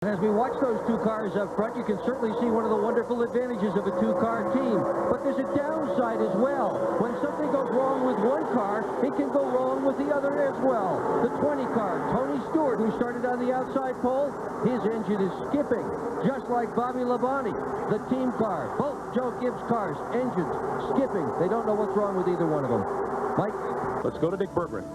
As we watch those two cars up front, you can certainly see one of the wonderful advantages of a two-car team. But there's a downside as well. When something goes wrong with one car, it can go wrong with the other as well. The 20 car, Tony Stewart, who started on the outside pole, his engine is skipping, just like Bobby Labonte. The team car, both Joe Gibbs cars, engines skipping. They don't know what's wrong with either one of them. Mike? Let's go to Dick Berggren.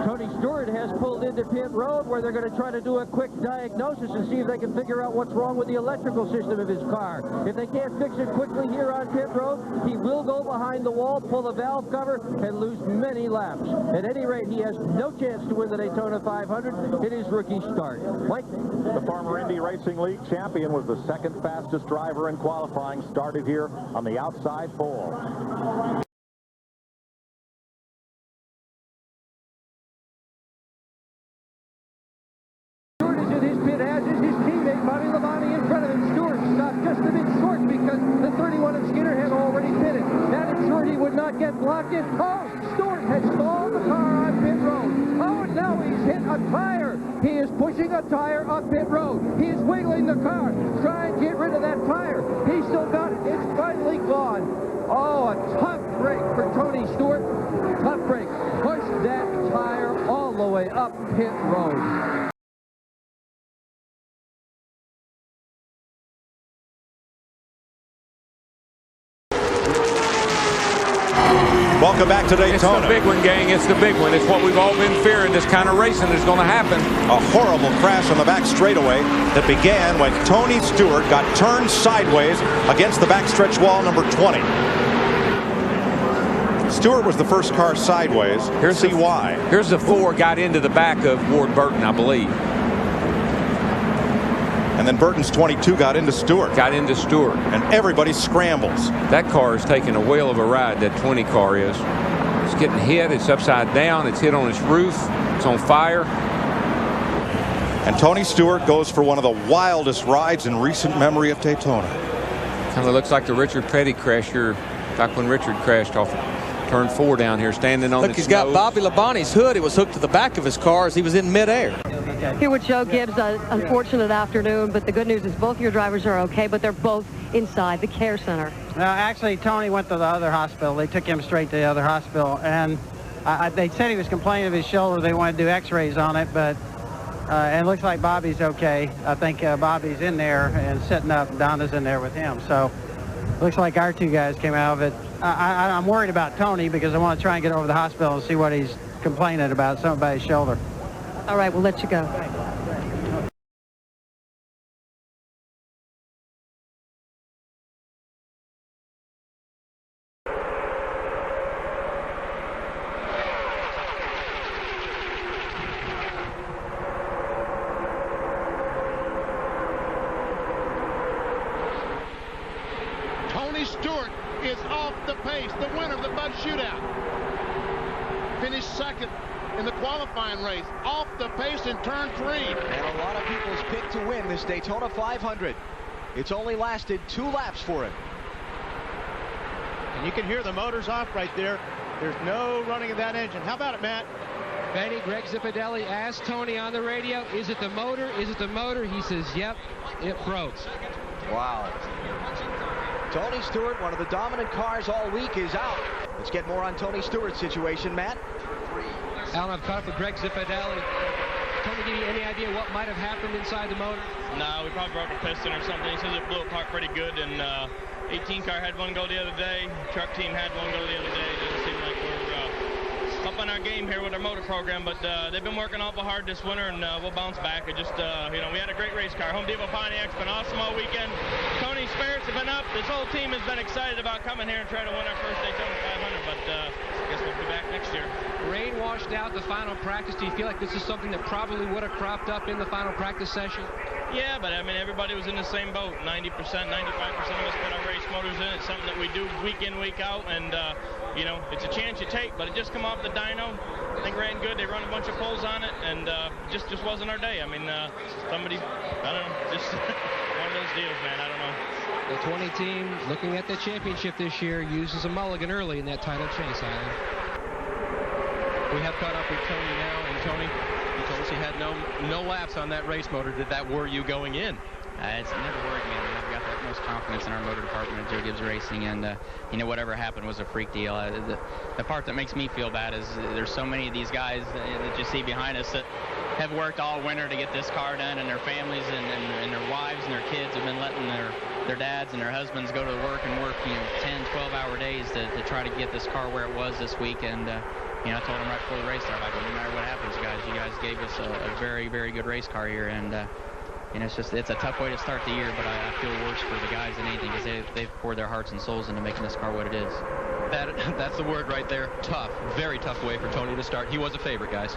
Tony Stewart has pulled into pit road where they're going to try to do a quick diagnosis and see if they can figure out what's wrong with the electrical system of his car. If they can't fix it quickly here on pit road, he will go behind the wall, pull the valve cover, and lose many laps. At any rate, he has no chance to win the Daytona 500 in his rookie start. Mike? The Farmer Indy Racing League champion was the second fastest driver in qualifying, started here on the outside pole. Bobby Labonte in front of him. Stewart stopped just a bit short because the 31 of Skinner had already pitted. That ensured he would not get blocked in. Oh, Stewart has stalled the car on pit road. Oh, and now he's hit a tire. He is pushing a tire up pit road. He is wiggling the car, trying to get rid of that tire. He's still got it. It's finally gone. Oh, a tough break for Tony Stewart. Tough break. Pushed that tire all the way up pit road. Welcome back to Daytona. It's the big one, gang. It's the big one. It's what we've all been fearing. This kind of racing is going to happen. A horrible crash on the back straightaway that began when Tony Stewart got turned sideways against the backstretch wall number 20. Stewart was the first car sideways. Here's why. Here's the 4 got into the back of Ward Burton, I believe. And then Burton's 22 got into Stewart. Got into Stewart. And everybody scrambles. That car is taking a whale of a ride, that 20 car is. It's getting hit. It's upside down. It's hit on its roof. It's on fire. And Tony Stewart goes for one of the wildest rides in recent memory of Daytona. Kind of looks like the Richard Petty crash here, back when Richard crashed off turn 4 down here, standing on the Look, he's got Bobby Labonte's hood. It was hooked to the back of his car as he was in midair. Here with Joe Gibbs, unfortunate afternoon, but the good news is both your drivers are okay, but they're both inside the care center. Actually, Tony went to the other hospital. They took him straight to the other hospital, and they said he was complaining of his shoulder. They wanted to do x-rays on it, but it looks like Bobby's okay. I think Bobby's in there and sitting up. Donna's in there with him, so looks like our 2 guys came out of it. I'm worried about Tony because I want to try and get over to the hospital and see what he's complaining about, something about his shoulder. All right, we'll let you go. Tony Stewart is off the pace, the winner of the Bud Shootout. Finished second in the qualifying race, off the pace in turn 3. And a lot of people's pick to win this Daytona 500. It's only lasted 2 laps for him. And you can hear the motors off right there. There's no running of that engine. How about it, Matt? Benny, Greg Zippadelli asked Tony on the radio, is it the motor? Is it the motor? He says, yep, it broke. Wow. Tony Stewart, one of the dominant cars all week, is out. Let's get more on Tony Stewart's situation, Matt. Alan, I've caught up with Greg Zippadelli. Tony, give you any idea what might have happened inside the motor? No, we probably broke a piston or something. He says it blew apart pretty good, and 18 car had one go the other day. Truck team had one go the other day. It doesn't seem like we're up on our game here with our motor program, but they've been working awful hard this winter, and we'll bounce back. It just, you know, we had a great race car. Home Depot Pontiac's been awesome all weekend. Tony's spirits have been up. This whole team has been excited about coming here and trying to win our first Daytona 500, but I guess we'll be back next year. Rain washed out the final practice. Do you feel like this is something that probably would have cropped up in the final practice session? Yeah, but I mean, everybody was in the same boat. 90%, 95% of us put our race motors in. It's something that we do week in, week out, and you know, it's a chance you take, but it just come off the dyno. I think ran good. They run a bunch of pulls on it, and just wasn't our day. I mean, somebody, I don't know, just one of those deals, man. I don't know. The 20 team, looking at the championship this year, uses a mulligan early in that title chase, Alan. We have caught up with Tony now, and Tony, you told us he had no laps on that race motor. Did that worry you going in? It's never worried me. I mean, I've got the utmost confidence in our motor department at Joe Gibbs Racing, and you know, whatever happened was a freak deal. The part that makes me feel bad is there's so many of these guys that you see behind us that have worked all winter to get this car done, and their families and their wives and their kids have been letting their dads and their husbands go to work, you know, 10, 12-hour days to try to get this car where it was this week. And you know, I told them right before the race started, like, no matter what happens, guys, you guys gave us a very, very good race car here, and you know, it's a tough way to start the year, but I feel worse for the guys than anything, because they've poured their hearts and souls into making this car what it is. That's the word right there. Tough. Very tough way for Tony to start. He was a favorite, guys.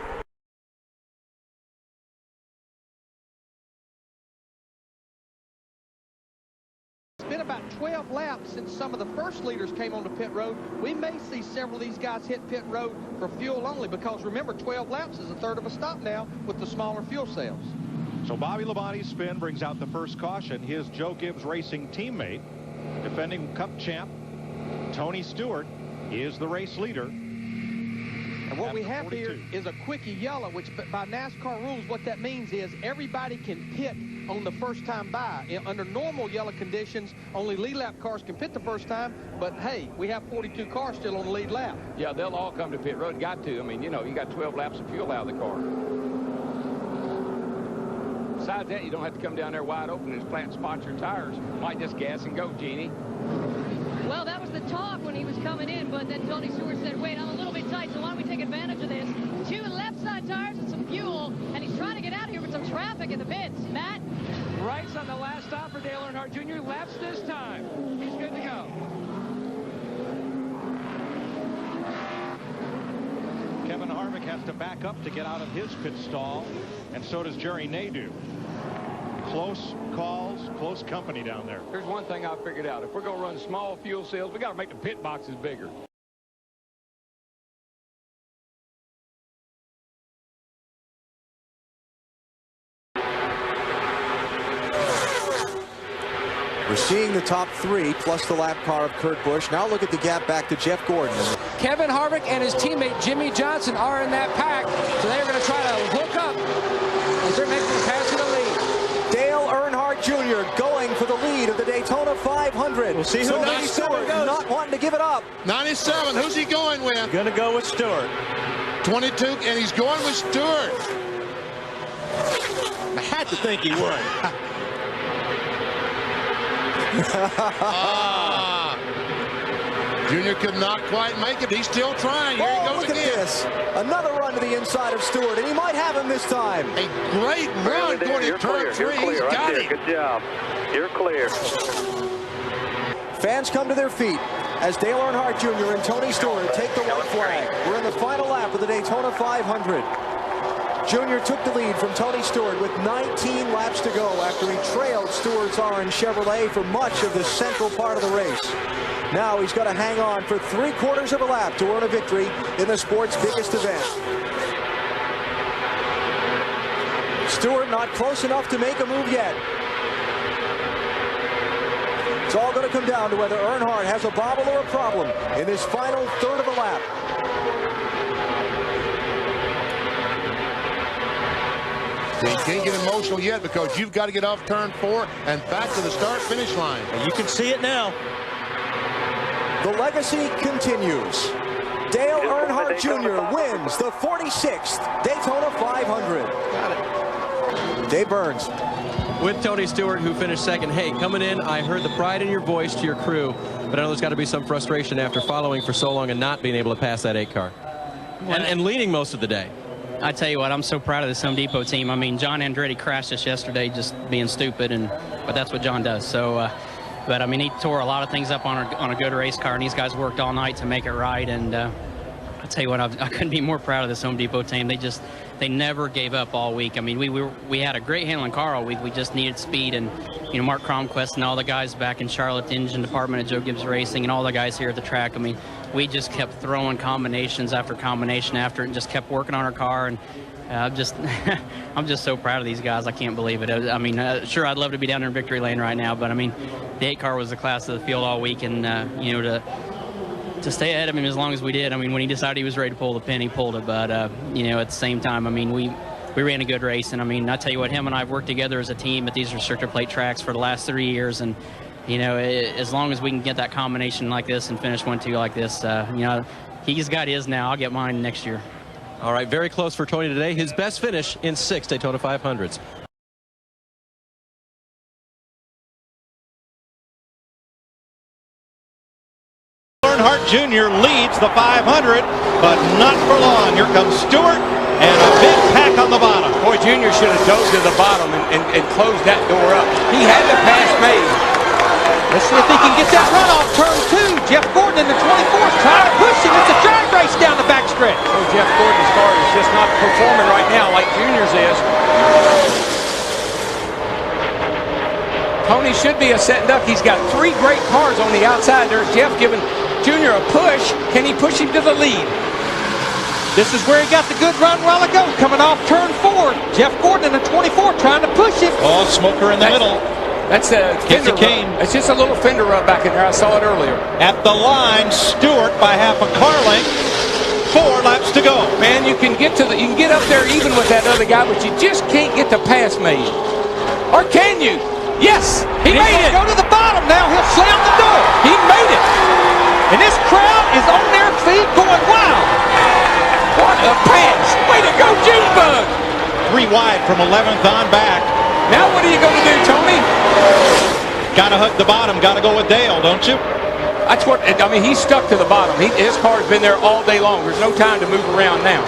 It's been about 12 laps since some of the first leaders came on the pit road. We may see several of these guys hit pit road for fuel only, because remember, 12 laps is a third of a stop now with the smaller fuel cells. So Bobby Labonte's spin brings out the first caution. His Joe Gibbs Racing teammate, defending Cup champ Tony Stewart, is the race leader. And what we have here is a quickie yellow, which by NASCAR rules, what that means is everybody can pit on the first time by. Under normal yellow conditions, only lead lap cars can pit the first time, but hey, we have 42 cars still on the lead lap. Yeah, they'll all come to pit road. Got to. I mean, you know, you got 12 laps of fuel out of the car. Besides that, you don't have to come down there wide open and just plant spot your tires. Might just gas and go, Jeannie. Well, that was the talk when he was coming in, but then Tony Stewart said, wait, I'm a little bit tight, so why don't we take advantage of this? 2 left side tires and some fuel, and he's trying to get out of here with some traffic in the pits. Matt? Rights on the last stop for Dale Earnhardt Jr. Laps this time. He's good to go. Kevin Harvick has to back up to get out of his pit stall, and so does Jerry Nadeau. Close calls, close company down there. Here's one thing I figured out. If we're going to run small fuel cells, we got to make the pit boxes bigger. We're seeing the top 3 plus the lap car of Kurt Busch. Now look at the gap back to Jeff Gordon. Kevin Harvick and his teammate Jimmy Johnson are in that pack, so they're going to try to hook up as they're making the pass to the lead. Dale Earnhardt Jr. going for the lead of the Daytona 500. We'll see who so Stewart not wanting to give it up. 97, who's he going with? Gonna go with Stewart. 22, and he's going with Stewart. I had to think he would. Junior could not quite make it. He's still trying. Here he goes look again. At this. Another run to the inside of Stewart, and he might have him this time. A great run going to turn 3. He's got it. Good job. You're clear. Fans come to their feet as Dale Earnhardt Jr. and Tony Stewart take the white flag. We're in the final lap of the Daytona 500. Junior took the lead from Tony Stewart with 19 laps to go after he trailed Stewart's orange Chevrolet for much of the central part of the race. Now he's got to hang on for 3/4 of a lap to earn a victory in the sport's biggest event. Stewart not close enough to make a move yet. It's all going to come down to whether Earnhardt has a bobble or a problem in this final third of a lap. You can't get emotional yet because you've got to get off turn 4 and back to the start-finish line. And you can see it now. The legacy continues. Dale Earnhardt Jr. wins the 46th Daytona 500. Got it. Dave Burns. With Tony Stewart, who finished second. Hey, coming in, I heard the pride in your voice to your crew, but I know there's got to be some frustration after following for so long and not being able to pass that 8 car. And leading most of the day. I tell you what, I'm so proud of this Home Depot team. I mean, John Andretti crashed us yesterday just being stupid, but that's what John does. So, but I mean, he tore a lot of things up on a good race car, and these guys worked all night to make it right. And I tell you what, I couldn't be more proud of this Home Depot team. They never gave up all week. I mean, we had a great handling car all week. We just needed speed, and you know, Mark Cromquist and all the guys back in Charlotte, the engine department at Joe Gibbs Racing, and all the guys here at the track. I mean, we just kept throwing combinations after combination after it and just kept working on our car. And I'm just so proud of these guys. I can't believe it. I mean, sure, I'd love to be down there in victory lane right now, but I mean, the 8 car was the class of the field all week, and you know, to to stay ahead of him as long as we did. I mean, when he decided he was ready to pull the pin, he pulled it. But, you know, at the same time, I mean, we ran a good race. And, I mean, I tell you what, him and I have worked together as a team at these restrictor plate tracks for the last 3 years. And, you know, as long as we can get that combination like this and finish 1-2 like this, you know, he's got his now. I'll get mine next year. All right, very close for Tony today. His best finish in 6 Daytona 500s. Earnhardt Jr. leads the 500, but not for long. Here comes Stewart and a big pack on the bottom. Boy, Junior should have dove to the bottom and closed that door up. He had the pass made. Let's see if he can get that run off turn 2. Jeff Gordon in the 24th trying to push him. It's a drag race down the backstretch. Oh, Jeff Gordon's car is just not performing right now like Junior's is. Tony should be a set duck. He's got 3 great cars on the outside. There's Jeff giving Junior a push. Can he push him to the lead? This is where he got the good run a while ago, coming off turn 4. Jeff Gordon in the 24 trying to push him. Oh, smoker in the middle. That's a fender rub. It's just a little fender rub back in there. I saw it earlier. At the line, Stewart by half a car length. 4 laps to go. Man, you can get up there even with that other guy, but you just can't get the pass made. Or can you? Yes, he made it. Go to the bottom now. He'll slam the door. He made it. And this crowd is on their feet going wild. What a pass. Way to go, Junebug. 3 wide from 11th on back. Now what are you going to do, Tony? Got to hug the bottom. Got to go with Dale, don't you? That's what, I mean, he's stuck to the bottom. His car's been there all day long. There's no time to move around now.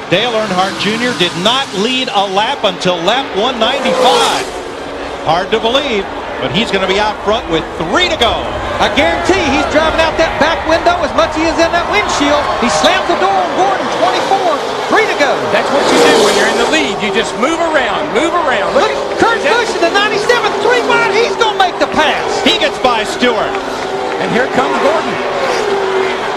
Dale Earnhardt Jr. did not lead a lap until lap 195. Hard to believe, but he's going to be out front with 3 to go. I guarantee he's driving out that back window as much as he is in that windshield. He slams the door on Gordon, 24, 3 to go. That's what you do when you're in the lead. You just move around, move around. Look at Kurt Busch in the 97th, 3 wide. He's going to make the pass. He gets by Stewart. And here comes Gordon.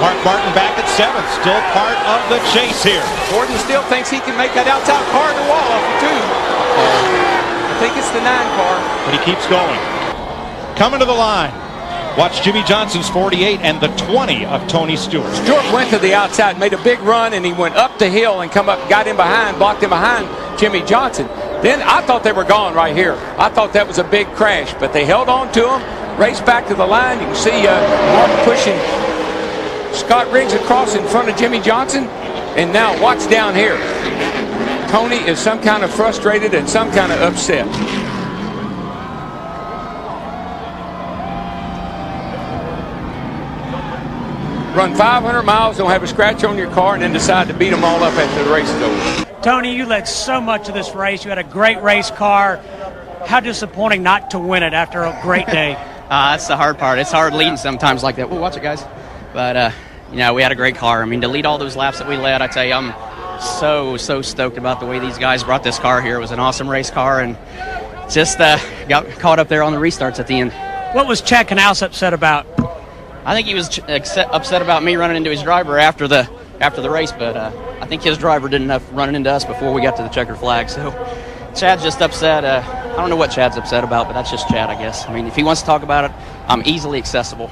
Mark Martin back at 7th, still part of the chase here. Gordon still thinks he can make that outside car in the wall off the 2. I think it's the 9 car. But he keeps going. Coming to the line. Watch Jimmy Johnson's 48 and the 20 of Tony Stewart. Stewart went to the outside, made a big run, and he went up the hill and come up, got him behind, blocked him behind Jimmy Johnson. Then I thought they were gone right here. I thought that was a big crash, but they held on to him, raced back to the line. You can see Mark pushing Scott Riggs across in front of Jimmy Johnson. And now watch down here. Tony is some kind of frustrated and some kind of upset. Run 500 miles, don't have a scratch on your car, and then decide to beat them all up after the race is over. Tony, you led so much of this race. You had a great race car. How disappointing not to win it after a great day. That's the hard part. It's hard leading sometimes like that. Well, watch it, guys. But, you know, we had a great car. I mean, to lead all those laps that we led, I tell you, I'm so stoked about the way these guys brought this car here. It was an awesome race car, and just got caught up there on the restarts at the end. What was Chad Knaus upset about? I think he was upset about me running into his driver after the race, but I think his driver did enough running into us before we got to the checkered flag. So Chad's just upset. I don't know what Chad's upset about, but that's just Chad, I guess. I mean, if he wants to talk about it, I'm easily accessible.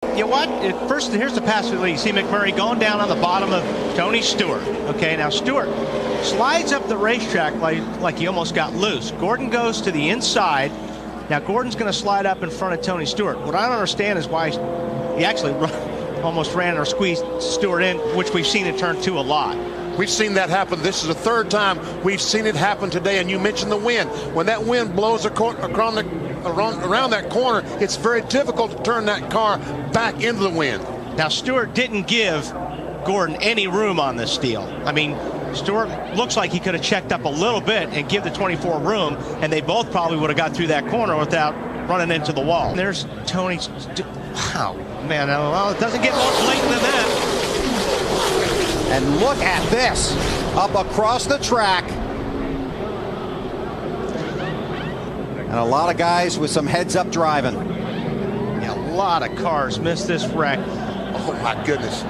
You know what? First, here's the pass to the lead. You see McMurray going down on the bottom of Tony Stewart. Okay, now Stewart slides up the racetrack like he almost got loose. Gordon goes to the inside. Now Gordon's going to slide up in front of Tony Stewart. What I don't understand is why he actually almost ran or squeezed Stewart in, which we've seen in turn 2 a lot. We've seen that happen. This is the 3rd time we've seen it happen today, and you mentioned the wind. When that wind blows around that corner, it's very difficult to turn that car back into the wind. Now, Stewart didn't give Gordon any room on this deal. I mean, Stewart looks like he could have checked up a little bit and give the 24 room, and they both probably would have got through that corner without running into the wall. And there's Tony. Wow, man, well, it doesn't get more blatant than that. And look at this, up across the track. And a lot of guys with some heads-up driving. Yeah, a lot of cars missed this wreck. Oh, my goodness.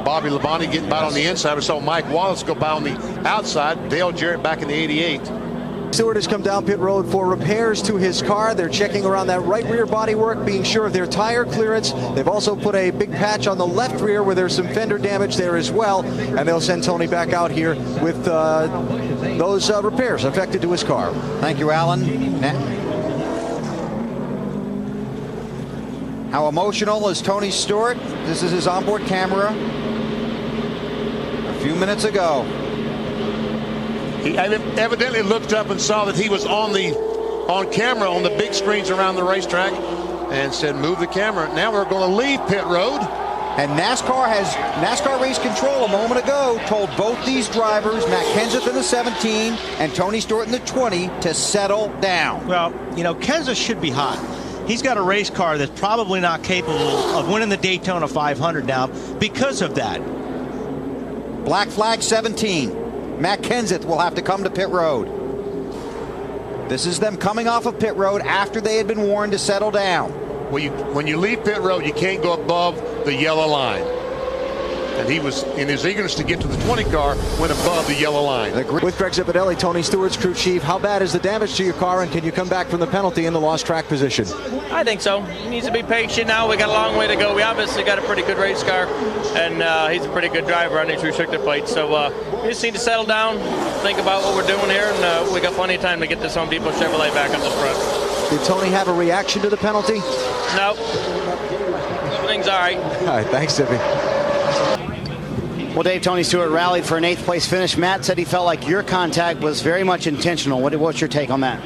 Bobby Labonte getting by on the inside. We saw Mike Wallace go by on the outside. Dale Jarrett back in the 88. Stewart has come down pit road for repairs to his car. They're checking around that right rear bodywork, being sure of their tire clearance. They've also put a big patch on the left rear where there's some fender damage there as well. And they'll send Tony back out here with those repairs affected to his car. Thank you, Alan. How emotional is Tony Stewart? This is his onboard camera a few minutes ago. He evidently looked up and saw that he was on camera on the big screens around the racetrack and said, move the camera. Now we're going to leave pit road. And NASCAR Race Control a moment ago told both these drivers, Matt Kenseth in the 17 and Tony Stewart in the 20, to settle down. Well, you know, Kenseth should be hot. He's got a race car that's probably not capable of winning the Daytona 500 now because of that. Black flag 17. Matt Kenseth will have to come to pit road. This is them coming off of pit road after they had been warned to settle down. Well, when you leave pit road, you can't go above the yellow line. And he was, in his eagerness to get to the 20 car, went above the yellow line. With Greg Zipadelli, Tony Stewart's crew chief, how bad is the damage to your car, and can you come back from the penalty in the lost track position? I think so. He needs to be patient now. We got a long way to go. We obviously got a pretty good race car, and he's a pretty good driver on these restrictor plates. So we just need to settle down, think about what we're doing here, and we got plenty of time to get this Home Depot Chevrolet back up the front. Did Tony have a reaction to the penalty? No. Everything's all right. All right, thanks, Zippy. Well, Dave, Tony Stewart rallied for an 8th place finish. Matt said he felt like your contact was very much intentional. What's your take on that?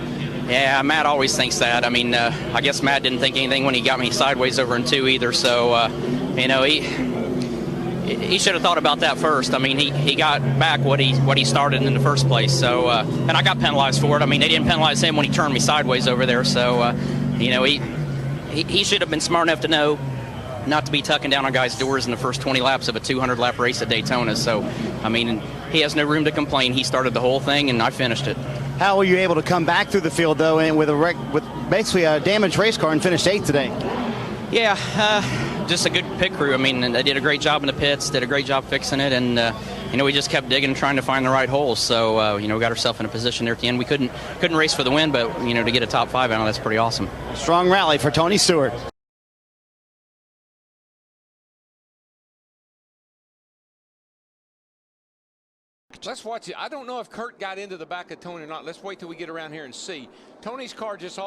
Yeah, Matt always thinks that. I mean, I guess Matt didn't think anything when he got me sideways over in 2 either. So, you know, he should have thought about that first. I mean, he got back what he started in the first place. So, and I got penalized for it. I mean, they didn't penalize him when he turned me sideways over there. So, you know, he should have been smart enough to know not to be tucking down on guys' doors in the first 20 laps of a 200-lap race at Daytona. So, I mean, he has no room to complain. He started the whole thing, and I finished it. How were you able to come back through the field, though, and with basically a damaged race car and finished 8th today? Yeah, just a good pit crew. I mean, they did a great job in the pits, did a great job fixing it, and, you know, we just kept digging and trying to find the right holes. So, you know, we got ourselves in a position there at the end. We couldn't race for the win, but, you know, to get a top 5 out, that's pretty awesome. Strong rally for Tony Stewart. Let's watch it. I don't know if Kurt got into the back of Tony or not. Let's wait till we get around here and see. Tony's car just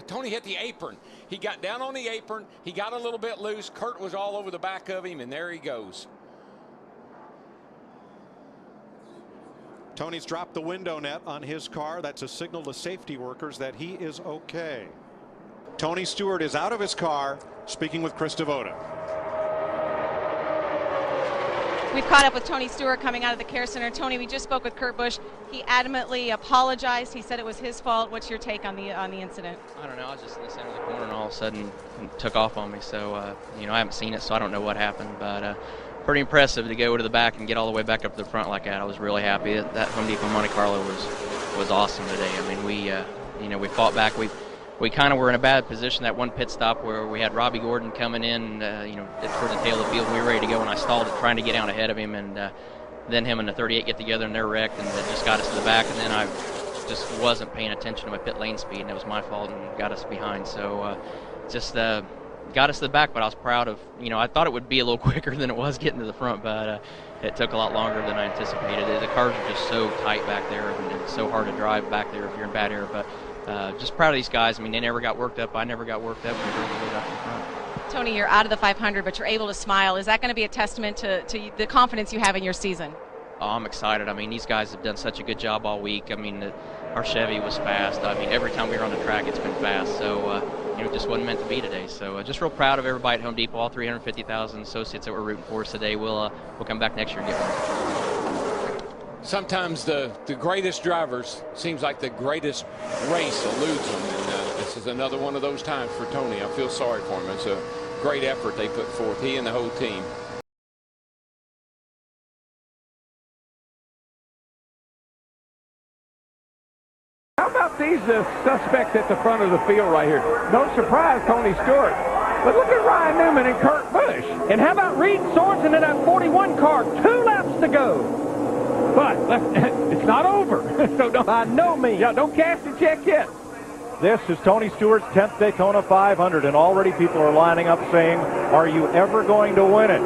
Tony hit the apron. He got down on the apron. He got a little bit loose. Kurt was all over the back of him, and there he goes. Tony's dropped the window net on his car. That's a signal to safety workers that he is okay. Tony Stewart is out of his car, speaking with Chris Devoda. We've caught up with Tony Stewart coming out of the Care Center. Tony, we just spoke with Kurt Busch. He adamantly apologized. He said it was his fault. What's your take on the incident? I don't know. I was just in the center of the corner, and all of a sudden it took off on me. So, you know, I haven't seen it, so I don't know what happened. But pretty impressive to go to the back and get all the way back up to the front like that. I was really happy. That Home Depot Monte Carlo was awesome today. I mean, you know, we fought back. We kind of were in a bad position that one pit stop where we had Robbie Gordon coming in, you know, towards the tail of the field. We were ready to go, and I stalled it trying to get out ahead of him, and then him and the 38 get together, and they're wrecked, and it just got us to the back, and then I just wasn't paying attention to my pit lane speed, and it was my fault and got us behind. So just got us to the back, but I was proud of, you know, I thought it would be a little quicker than it was getting to the front, but it took a lot longer than I anticipated. The cars are just so tight back there, and it's so hard to drive back there if you're in bad air, but just proud of these guys. I mean, they never got worked up. I never got worked up. We drove the way back to the front. Tony, you're out of the 500, but you're able to smile. Is that going to be a testament to the confidence you have in your season? Oh, I'm excited. I mean, these guys have done such a good job all week. I mean, our Chevy was fast. I mean, every time we were on the track, it's been fast. So, you know, it just wasn't meant to be today. So, just real proud of everybody at Home Depot, all 350,000 associates that were rooting for us today. We'll come back next year and get one. Sometimes the greatest drivers seems like the greatest race eludes them, and this is another one of those times for Tony. I feel sorry for him. It's a great effort they put forth, he and the whole team. How about these suspects at the front of the field right here? No surprise, Tony Stewart. But look at Ryan Newman and Kurt Busch. And how about Reed Sorensen in that 41 car? 2 laps to go. But it's not over. So by no means. Yeah, don't cash the check yet. This is Tony Stewart's 10th Daytona 500, and already people are lining up saying, are you ever going to win it?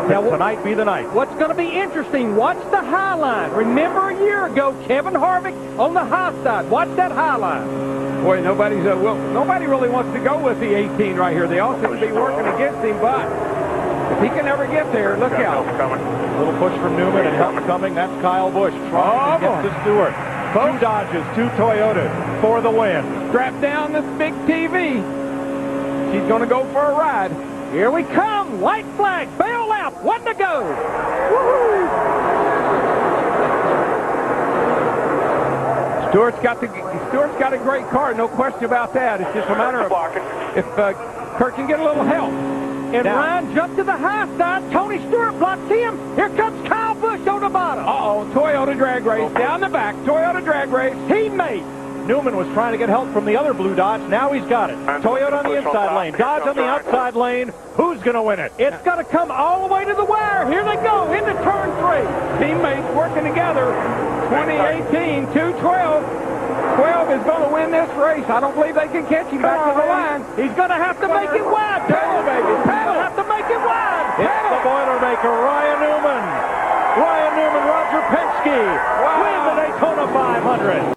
Now, tonight be the night. What's going to be interesting, watch the high line. Remember a year ago, Kevin Harvick on the high side. Watch that high line. Boy, nobody really wants to go with the 18 right here. They all seem to be working against him, but if he can ever get there, look out. A little push from Newman and help coming. That's Kyle Busch trying to get to Stewart. 2 Dodges, 2 Toyotas for the win. Strap down this big TV. She's going to go for a ride. Here we come. White flag. Bail out. 1 to go. Woo-hoo. Stewart's got a great car. No question about that. It's just a matter of if Kurt can get a little help. And now, Ryan jumped to the high side. Tony Stewart blocks him. Here comes Kyle Busch on the bottom. Uh-oh, Toyota drag race. Down the back, Toyota drag race. Teammate. Newman was trying to get help from the other blue Dodge. Now he's got it. Toyota on the inside lane. Dodge on the outside lane. Who's going to win it? It's going to come all the way to the wire. Here they go into turn 3. Teammates working together. 2018, 212. 12 is going to win this race. I don't believe they can catch him back to the line. He's going to have to make it wide. Pedal, baby. Pedal. Have to make it wide. It's the Boilermaker, Ryan Newman. Ryan Newman, Roger Penske win the Daytona 500.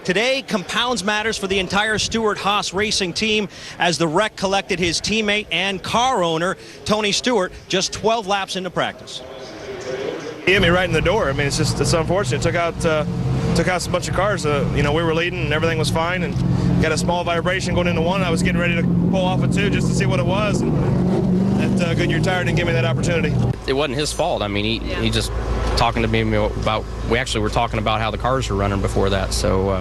Today compounds matters for the entire Stewart-Haas racing team as the wreck collected his teammate and car owner, Tony Stewart, just 12 laps into practice. He hit me right in the door. I mean, it's unfortunate. Took out a bunch of cars. You know, we were leading and everything was fine, and got a small vibration going into 1. I was getting ready to pull off a 2 just to see what it was. And that Goodyear tire didn't give me that opportunity. It wasn't his fault. I mean, he just talking to me about, we actually were talking about how the cars were running before that. So,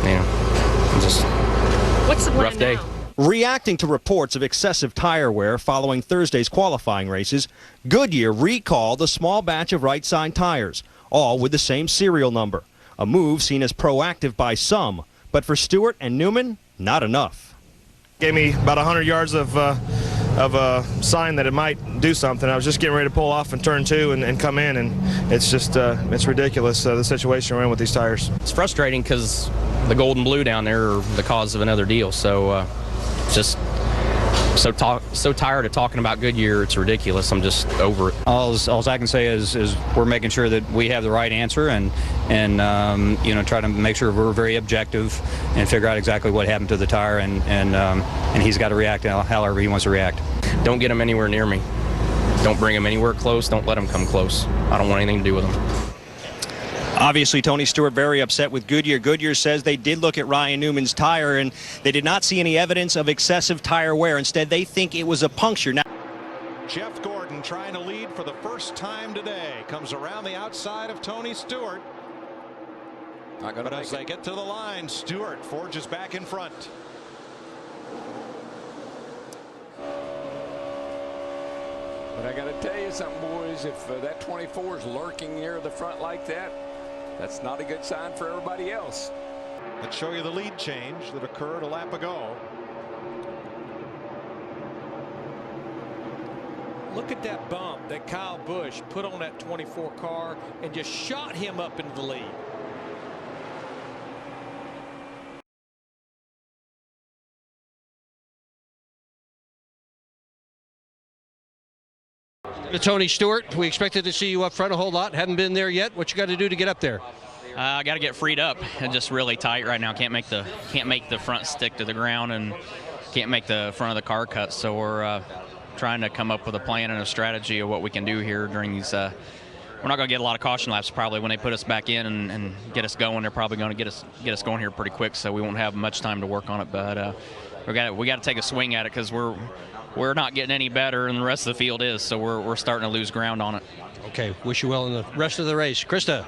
you know, just what's the rough day. Now? Reacting to reports of excessive tire wear following Thursday's qualifying races, Goodyear recalled a small batch of right side tires, all with the same serial number. A move seen as proactive by some, but for Stewart and Newman, not enough. Gave me about 100 yards of a sign that it might do something. I was just getting ready to pull off in turn 2 and come in, and it's just it's ridiculous, the situation we're in with these tires. It's frustrating because the gold and blue down there are the cause of another deal. So just so tired of talking about Goodyear, it's ridiculous. I'm just over it. All I can say is we're making sure that we have the right answer and you know, try to make sure we're very objective and figure out exactly what happened to the tire, and he's got to react however he wants to react. Don't get him anywhere near me. Don't bring him anywhere close. Don't let him come close. I don't want anything to do with him. Obviously, Tony Stewart very upset with Goodyear. Goodyear says they did look at Ryan Newman's tire and they did not see any evidence of excessive tire wear. Instead, they think it was a puncture. Now, Jeff Gordon trying to lead for the first time today. Comes around the outside of Tony Stewart. Not going to as they get to the line, Stewart forges back in front. But I got to tell you something, boys. If that 24 is lurking near the front like that, that's not a good sign for everybody else. Let's show you the lead change that occurred a lap ago. Look at that bump that Kyle Busch put on that 24 car and just shot him up into the lead. Tony Stewart, we expected to see you up front a whole lot. Haven't been there yet. What you got to do to get up there? I got to get freed up. And just really tight right now. Can't make the front stick to the ground and can't make the front of the car cut. So we're trying to come up with a plan and a strategy of what we can do here during these. We're not going to get a lot of caution laps probably when they put us back in and get us going. They're probably going to get us going here pretty quick. So we won't have much time to work on it. But we got to take a swing at it because we're not getting any better, and the rest of the field is, so we're starting to lose ground on it. Okay, wish you well in the rest of the race. Krista.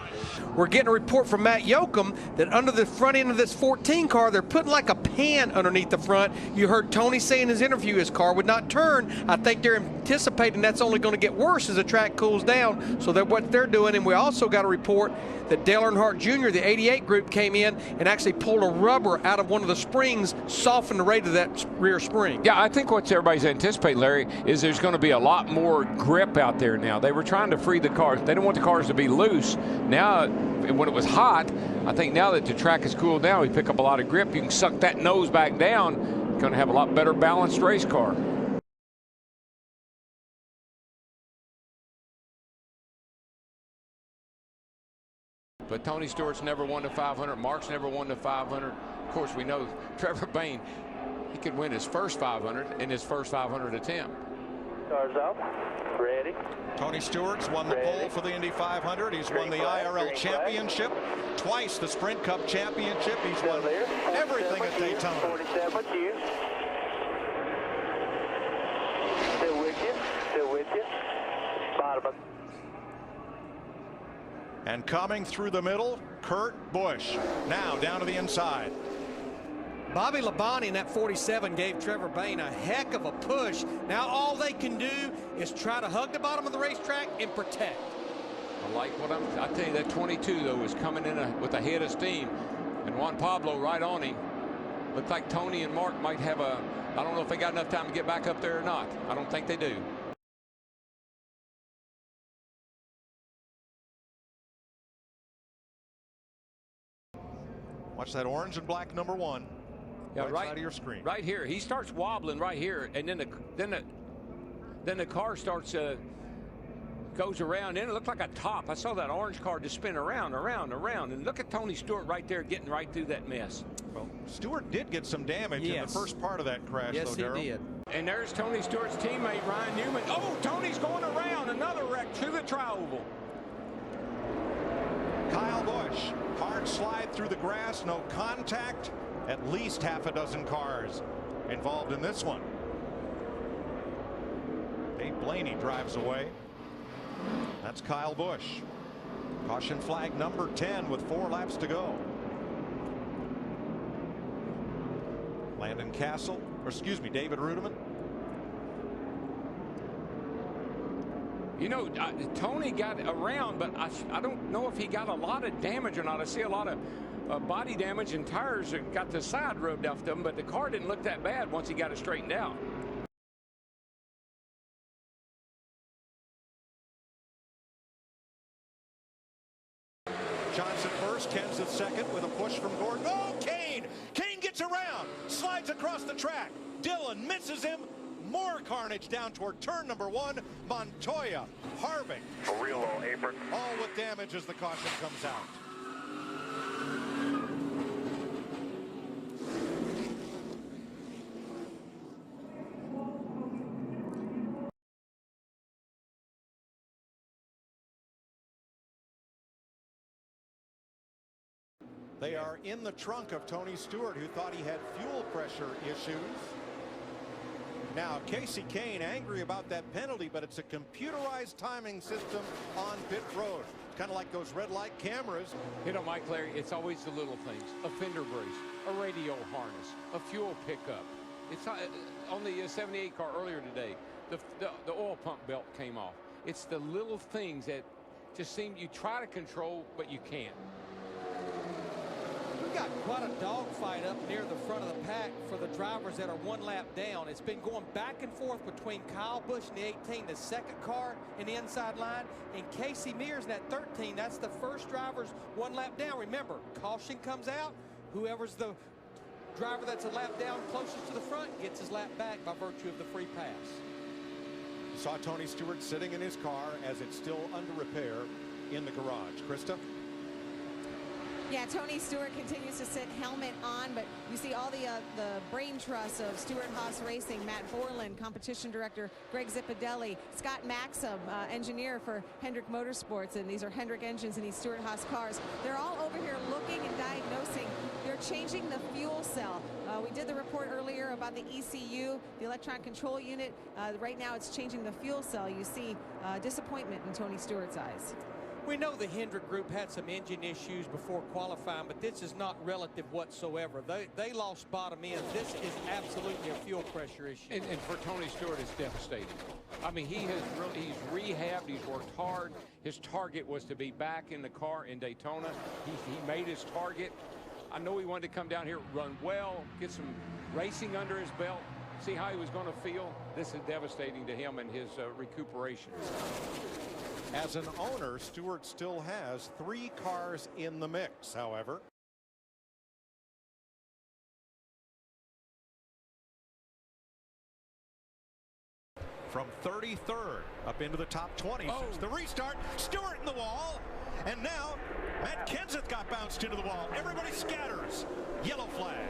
We're getting a report from Matt Yoakum that under the front end of this 14 car, they're putting like a pan underneath the front. You heard Tony say in his interview his car would not turn. I think they're anticipating that's only going to get worse as the track cools down. So that's what they're doing. And we also got a report that Dale Earnhardt Jr., the 88 group, came in and actually pulled a rubber out of one of the springs, softened the rate of that rear spring. Yeah, I think what everybody's anticipating, Larry, is there's going to be a lot more grip out there now. They were trying to free the cars. They didn't want the cars to be loose. Now, when it was hot, I think now that the track is cooled down, we pick up a lot of grip. You can suck that nose back down. You're going to have a lot better balanced race car. But Tony Stewart's never won the 500. Mark's never won the 500. Of course, we know Trevor Bayne, he could win his first 500 in his first 500 attempt. Cars up. Ready. Tony Stewart's won the pole for the Indy 500. He's won the IRL championship, twice the Sprint Cup championship. He's won everything at Daytona. 47 with you. Still with you. Still with you. Bottom. And coming through the middle, Kurt Busch. Now down to the inside. Bobby Labonte in that 47 gave Trevor Bayne a heck of a push. Now all they can do is try to hug the bottom of the racetrack and protect. I like what I tell you, that 22 though is coming in with a head of steam, and Juan Pablo right on him. Looks like Tony and Mark might have a, I don't know if they got enough time to get back up there or not. I don't think they do. Watch that orange and black number 1. Yeah, right side of your screen. Right here. He starts wobbling right here, and then the car starts goes around. Then it looked like a top. I saw that orange car just spin around, and look at Tony Stewart right there getting right through that mess. Well, Stewart did get some damage in the first part of that crash, yes, though, Darryl. He did. And there's Tony Stewart's teammate Ryan Newman. Oh, Tony's going around, another wreck through the tri-oval. Kyle Busch, hard slide through the grass, no contact. At least half a dozen cars involved in this one. Dave Blaney drives away. That's Kyle Busch. Caution flag number 10 with 4 laps to go. Landon Castle, or excuse me, David Rudiman. You know, Tony got around, but I don't know if he got a lot of damage or not. I see a lot of body damage and tires that got the side rubbed off them, but the car didn't look that bad once he got it straightened out. Johnson first, Kenseth second with a push from Gordon. Oh, Kane! Kane gets around, slides across the track. Dillon misses him. More carnage down toward turn number 1. Montoya, Harvick. A real low apron. All with damage as the caution comes out. They are in the trunk of Tony Stewart, who thought he had fuel pressure issues. Now, Casey Kane angry about that penalty, but it's a computerized timing system on pit road. Kind of like those red light cameras. You know, Mike, Larry, it's always the little things. A fender brace, a radio harness, a fuel pickup. It's on the 78 car earlier today, the oil pump belt came off. It's the little things that just seem you try to control, but you can't. We've got quite a dogfight up near the front of the pack for the drivers that are 1 lap down. It's been going back and forth between Kyle Busch in the 18, the second car in the inside line, and Casey Mears in that 13. That's the first driver's 1 lap down. Remember, caution comes out. Whoever's the driver that's a lap down closest to the front gets his lap back by virtue of the free pass. You saw Tony Stewart sitting in his car as it's still under repair in the garage. Krista? Yeah, Tony Stewart continues to sit helmet on, but you see all the brain trust of Stewart Haas Racing, Matt Borland, competition director, Greg Zipadelli, Scott Maxim, engineer for Hendrick Motorsports, and these are Hendrick engines in these Stewart Haas cars. They're all over here looking and diagnosing their changing the fuel cell. We did the report earlier about the ECU, the electronic control unit. Right now it's changing the fuel cell. You see disappointment in Tony Stewart's eyes. We know the Hendrick group had some engine issues before qualifying, but this is not relative whatsoever. They lost bottom end. This is absolutely a fuel pressure issue. And for Tony Stewart, it's devastating. I mean, he's rehabbed, he's worked hard. His target was to be back in the car in Daytona. He made his target. I know he wanted to come down here, run well, get some racing under his belt, see how he was going to feel. This is devastating to him and his recuperation. As an owner, Stewart still has 3 cars in the mix, however. From 33rd up into the top 20 since the restart. Stewart in the wall. And now Matt Kenseth got bounced into the wall. Everybody scatters. Yellow flag.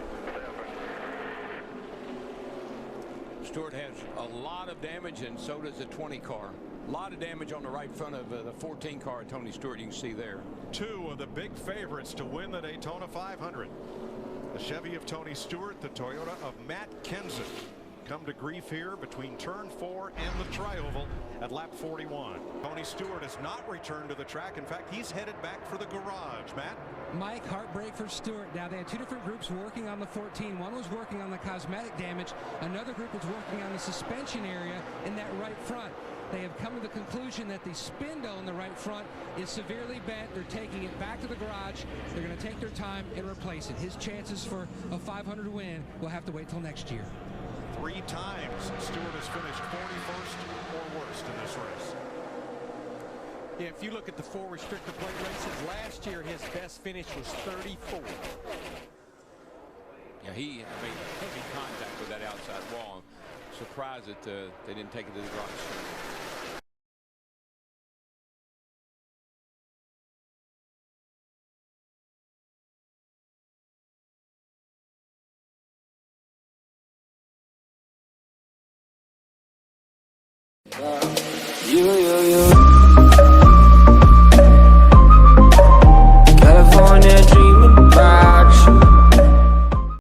Stewart has a lot of damage, and so does the 20 car. A lot of damage on the right front of the 14 car, Tony Stewart, you can see there. 2 of the big favorites to win the Daytona 500. The Chevy of Tony Stewart, the Toyota of Matt Kenseth, come to grief here between turn 4 and the tri-oval at lap 41. Tony Stewart has not returned to the track. In fact, he's headed back for the garage. Matt? Mike, heartbreak for Stewart. Now, they had 2 different groups working on the 14. One was working on the cosmetic damage. Another group was working on the suspension area in that right front. They have come to the conclusion that the spindle in the right front is severely bent. They're taking it back to the garage. They're going to take their time and replace it. His chances for a 500 win will have to wait till next year. 3 times Stewart has finished 41st or worst in this race. Yeah, if you look at the 4 restrictor plate races, last year his best finish was 34. Yeah, he made heavy contact with that outside wall. Surprised that they didn't take it to the garage. Wow.